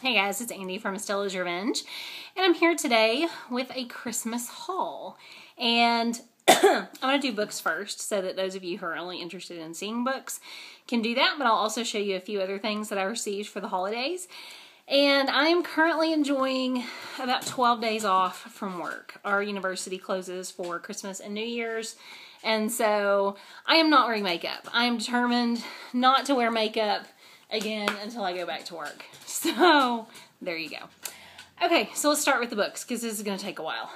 Hey guys, it's Andi from Estella's Revenge, and I'm here today with a Christmas haul. And I'm going to do books first so that those of you who are only interested in seeing books can do that, but I'll also show you a few other things that I received for the holidays. And I am currently enjoying about 12 days off from work. Our university closes for Christmas and New Year's, and so I am not wearing makeup. I am determined not to wear makeup again until I go back to work. So there you go. Okay, so let's start with the books because this is going to take a while.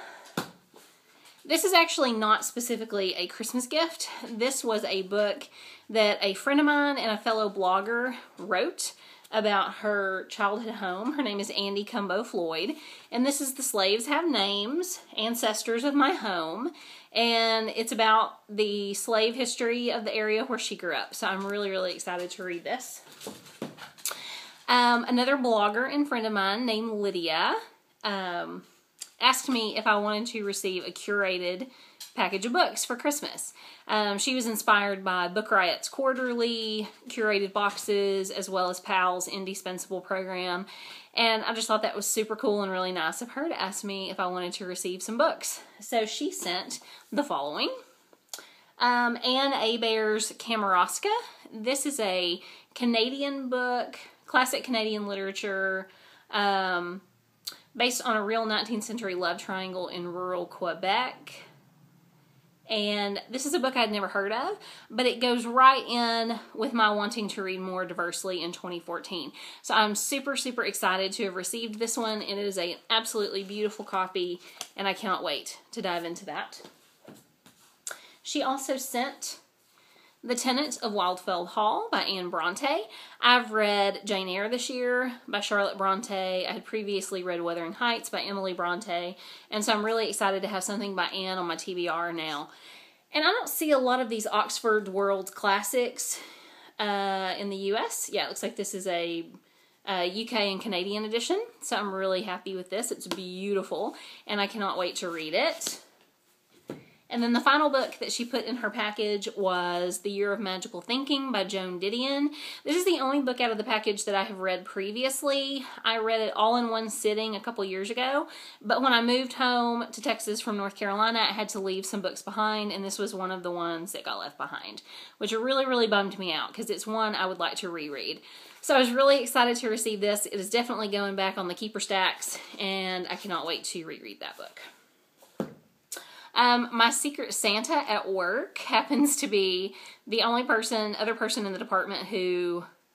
This is actually not specifically a Christmas gift. This was a book that a friend of mine and a fellow blogger wrote about her childhood home. Her name is Andi Cumbo-Floyd, and this is The Slaves Have Names, Ancestors of My Home, and it's about the slave history of the area where she grew up. So I'm really, really excited to read this. Another blogger and friend of mine named Lydia asked me if I wanted to receive a curated package of books for Christmas. She was inspired by Book Riot's quarterly curated boxes as well as PAL's indispensable program, and I just thought that was super cool and really nice of her to ask me if I wanted to receive some books. So she sent the following. Anne Hebert's Kamarowska. This is a Canadian book, classic Canadian literature, based on a real 19th century love triangle in rural Quebec. And this is a book I'd never heard of, but it goes right in with my wanting to read more diversely in 2014. So I'm super, super excited to have received this one. It is an absolutely beautiful copy, and I cannot wait to dive into that. She also sent The Tenant of Wildfell Hall by Anne Bronte. I've read Jane Eyre this year by Charlotte Bronte. I had previously read Wuthering Heights by Emily Bronte. And so I'm really excited to have something by Anne on my TBR now. And I don't see a lot of these Oxford World Classics in the US. Yeah, it looks like this is a UK and Canadian edition. So I'm really happy with this. It's beautiful. And I cannot wait to read it. And then the final book that she put in her package was The Year of Magical Thinking by Joan Didion. This is the only book out of the package that I have read previously. I read it all in one sitting a couple years ago, but when I moved home to Texas from North Carolina, I had to leave some books behind, and this was one of the ones that got left behind, which really, really bummed me out because it's one I would like to reread. So I was really excited to receive this. It is definitely going back on the keeper stacks, and I cannot wait to reread that book. My Secret Santa at work happens to be the only other person in the department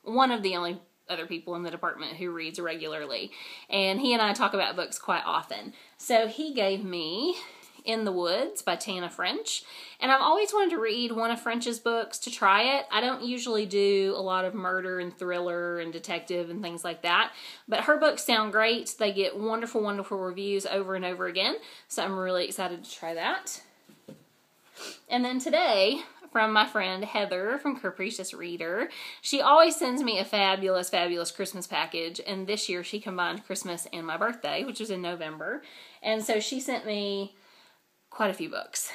one of the only other people in the department who reads regularly. And he and I talk about books quite often. So he gave me In the Woods by Tana French. And I've always wanted to read one of French's books to try it. I don't usually do a lot of murder and thriller and detective and things like that. But her books sound great. They get wonderful, wonderful reviews over and over again. So I'm really excited to try that. And then today, from my friend Heather from Capricious Reader. She always sends me a fabulous, fabulous Christmas package. And this year she combined Christmas and my birthday, which was in November. And so she sent me quite a few books.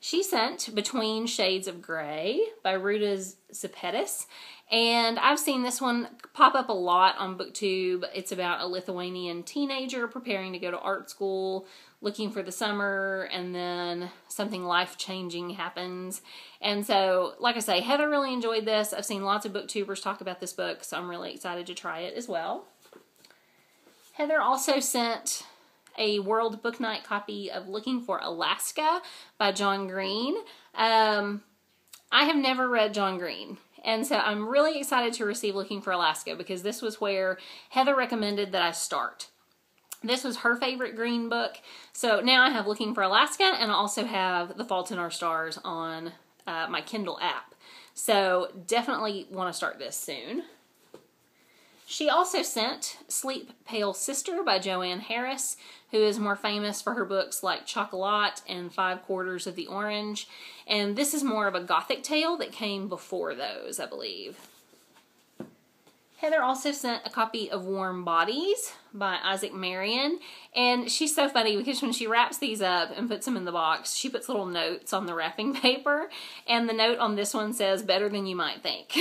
She sent Between Shades of Grey by Ruta Sepetys, and I've seen this one pop up a lot on BookTube. It's about a Lithuanian teenager preparing to go to art school, looking for the summer, and then something life-changing happens. And so, like I say, Heather really enjoyed this. I've seen lots of BookTubers talk about this book, so I'm really excited to try it as well. Heather also sent a World Book Night copy of Looking for Alaska by John Green. I have never read John Green, and so I'm really excited to receive Looking for Alaska because this was where Heather recommended that I start. This was her favorite Green book, so now I have Looking for Alaska, and I also have The Fault in Our Stars on my Kindle app. So definitely want to start this soon. She also sent Sleep Pale Sister by Joanne Harris, who is more famous for her books like Chocolat and 5 Quarters of the Orange. And this is more of a gothic tale that came before those, I believe. Heather also sent a copy of Warm Bodies by Isaac Marion, and she's so funny because when she wraps these up and puts them in the box, she puts little notes on the wrapping paper, and the note on this one says, "Better than you might think."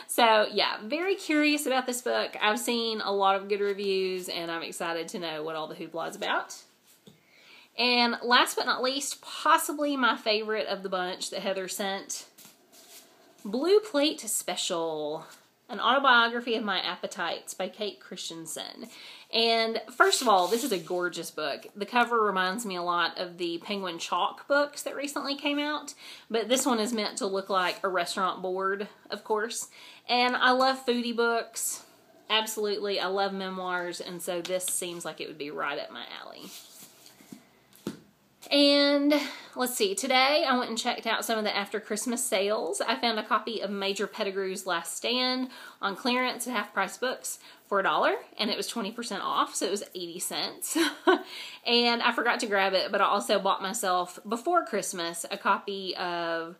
So yeah, very curious about this book. I've seen a lot of good reviews, and I'm excited to know what all the hoopla is about. And last but not least, possibly my favorite of the bunch that Heather sent, Blue Plate Special. An Autobiography of My Appetites by Kate Christensen. And first of all, this is a gorgeous book. The cover reminds me a lot of the Penguin Chalk books that recently came out, but this one is meant to look like a restaurant board, of course. And I love foodie books. Absolutely. I love memoirs, and so this seems like it would be right up my alley. And let's see, today I went and checked out some of the after Christmas sales. I found a copy of Major Pettigrew's Last Stand on clearance at Half Price Books for $1, and it was 20% off, so it was 80 cents. And I forgot to grab it, but I also bought myself, before Christmas, a copy of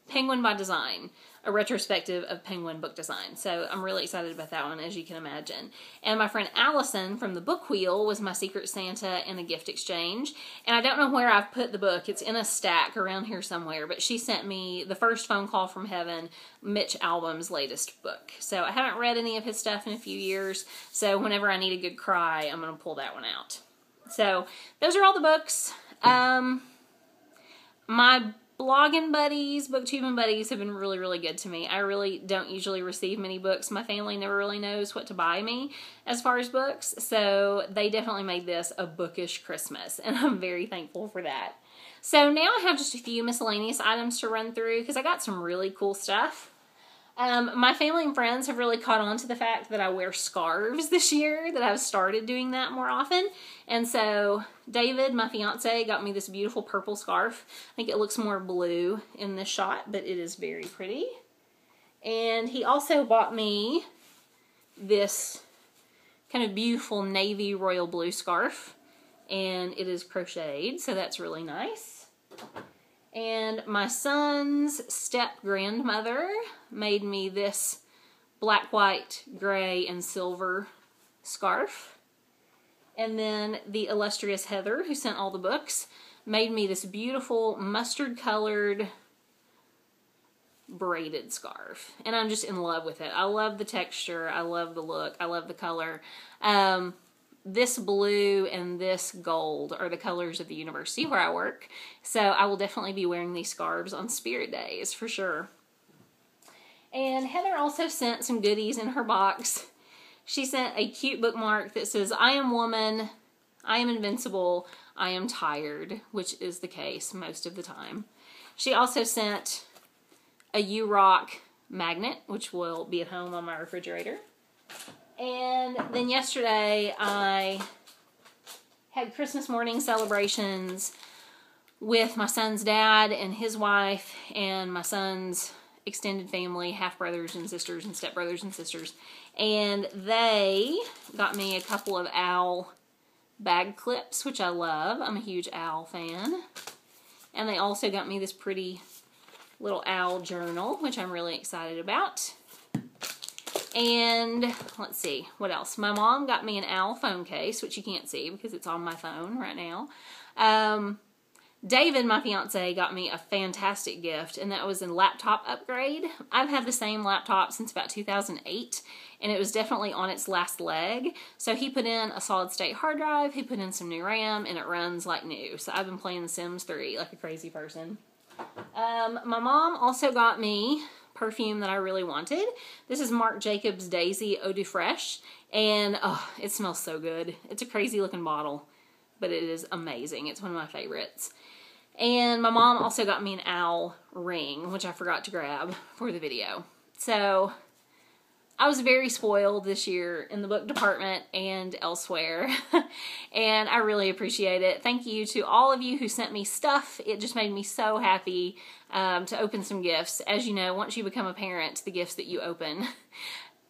Penguin by Design, a retrospective of Penguin book design. So I'm really excited about that one, as you can imagine. And my friend Allison from the Book Wheel was my Secret Santa in a gift exchange. And I don't know where I've put the book. It's in a stack around here somewhere. But she sent me The First Phone Call from Heaven, Mitch Albom's latest book. So I haven't read any of his stuff in a few years. So whenever I need a good cry, I'm going to pull that one out. So those are all the books. My blogging buddies, booktubing buddies have been really, really good to me. I really don't usually receive many books. My family never really knows what to buy me as far as books, so they definitely made this a bookish Christmas, and I'm very thankful for that. So now I have just a few miscellaneous items to run through because I got some really cool stuff. My family and friends have really caught on to the fact that I wear scarves this year, that I've started doing that more often. And so David, my fiance, got me this beautiful purple scarf. I think it looks more blue in this shot, but it is very pretty. And he also bought me this kind of beautiful navy royal blue scarf. And it is crocheted, so that's really nice. And my son's step-grandmother made me this black, white, gray, and silver scarf. And then the illustrious Heather, who sent all the books, made me this beautiful mustard-colored braided scarf. And I'm just in love with it. I love the texture. I love the look. I love the color. This blue and this gold are the colors of the university where I work. So I will definitely be wearing these scarves on Spirit Days for sure. And Heather also sent some goodies in her box. She sent a cute bookmark that says, "I am woman, I am invincible, I am tired," which is the case most of the time. She also sent a U-Rock magnet, which will be at home on my refrigerator. And then yesterday I had Christmas morning celebrations with my son's dad and his wife and my son's extended family, half-brothers and sisters and step-brothers and sisters. And they got me a couple of owl bag clips, which I love. I'm a huge owl fan. And they also got me this pretty little owl journal, which I'm really excited about. And let's see, what else? My mom got me an owl phone case, which you can't see because it's on my phone right now. David, my fiance, got me a fantastic gift, and that was a laptop upgrade. I've had the same laptop since about 2008, and it was definitely on its last leg. So he put in a solid-state hard drive, he put in some new RAM, and it runs like new. So I've been playing The Sims 3 like a crazy person. My mom also got me perfume that I really wanted. This is Marc Jacobs Daisy Eau de Fresh, and oh, it smells so good. It's a crazy looking bottle, but it is amazing. It's one of my favorites. And my mom also got me an owl ring, which I forgot to grab for the video. So I was very spoiled this year in the book department and elsewhere, and I really appreciate it. Thank you to all of you who sent me stuff. It just made me so happy to open some gifts. As you know, once you become a parent, the gifts that you open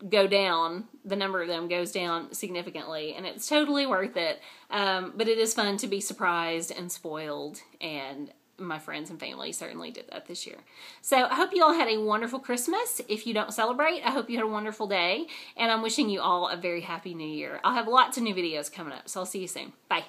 go down. The number of them goes down significantly, and it's totally worth it. But it is fun to be surprised and spoiled, and my friends and family certainly did that this year. So I hope you all had a wonderful Christmas. If you don't celebrate, I hope you had a wonderful day. And I'm wishing you all a very happy new year. I'll have lots of new videos coming up, so I'll see you soon. Bye.